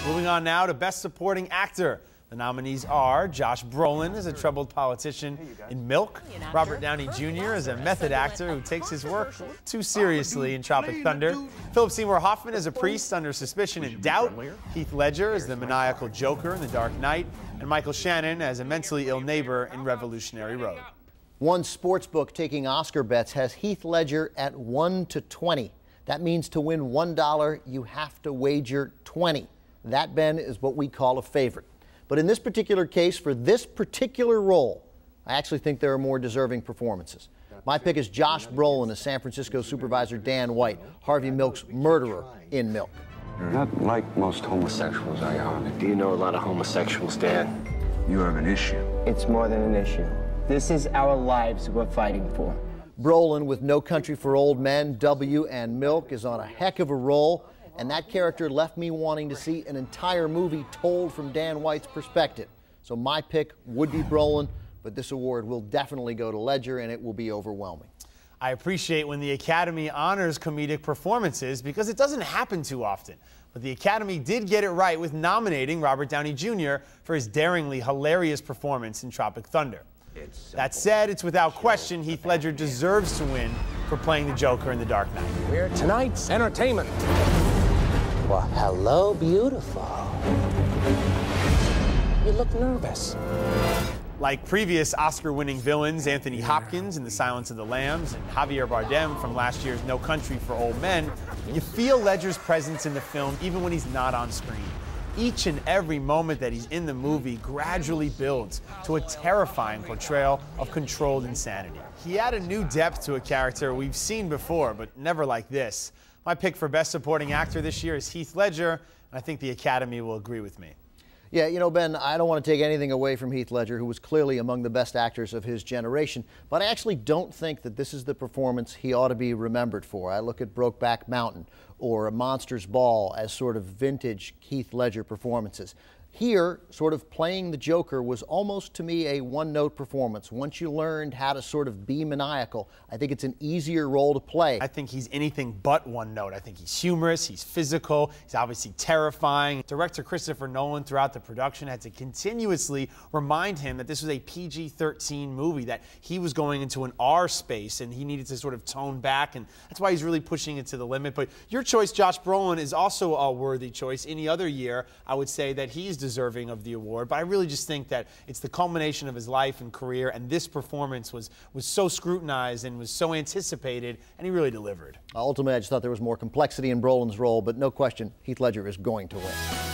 Moving on now to Best Supporting Actor. The nominees are Josh Brolin as a troubled politician in Milk, Robert Downey Jr. as a method actor who takes his work too seriously in Tropic Thunder, Philip Seymour Hoffman as a priest under suspicion and doubt, Heath Ledger as the maniacal Joker in The Dark Knight, and Michael Shannon as a mentally ill neighbor in Revolutionary Road. One sportsbook taking Oscar bets has Heath Ledger at 1 to 20. That means to win $1, you have to wager 20. That, Ben, is what we call a favorite. But in this particular case, for this particular role, I actually think there are more deserving performances. My pick is Josh Brolin as San Francisco Supervisor Dan White, Harvey Milk's murderer in Milk. You're not like most homosexuals, are you, Harvey? Do you know a lot of homosexuals, Dan? You have an issue. It's more than an issue. This is our lives we're fighting for. Brolin, with No Country for Old Men, W, and Milk, is on a heck of a roll. And that character left me wanting to see an entire movie told from Dan White's perspective. So my pick would be Brolin, but this award will definitely go to Ledger, and it will be overwhelming. I appreciate when the Academy honors comedic performances because it doesn't happen too often. But the Academy did get it right with nominating Robert Downey Jr. for his daringly hilarious performance in Tropic Thunder. That said, it's without question Heath Ledger deserves to win for playing the Joker in The Dark Knight. We're tonight's entertainment. Well, hello, beautiful. You look nervous. Like previous Oscar-winning villains Anthony Hopkins in The Silence of the Lambs and Javier Bardem from last year's No Country for Old Men, you feel Ledger's presence in the film even when he's not on screen. Each and every moment that he's in the movie gradually builds to a terrifying portrayal of controlled insanity. He added a new depth to a character we've seen before, but never like this. My pick for Best Supporting Actor this year is Heath Ledger, and I think the Academy will agree with me. Yeah, you know, Ben, I don't want to take anything away from Heath Ledger, who was clearly among the best actors of his generation, but I actually don't think that this is the performance he ought to be remembered for. I look at Brokeback Mountain or A Monster's Ball as sort of vintage Heath Ledger performances. Here, sort of playing the Joker was almost to me a one-note performance. Once you learned how to sort of be maniacal, I think it's an easier role to play. I think he's anything but one note. I think he's humorous, he's physical, he's obviously terrifying. Director Christopher Nolan throughout the production had to continuously remind him that this was a PG-13 movie, that he was going into an R space and he needed to sort of tone back, and that's why he's really pushing it to the limit. But your choice, Josh Brolin, is also a worthy choice. Any other year, I would say that he's deserving of the award, but I really just think that it's the culmination of his life and career, and this performance was so scrutinized and was so anticipated, and he really delivered. Ultimately, I just thought there was more complexity in Brolin's role, but no question, Heath Ledger is going to win.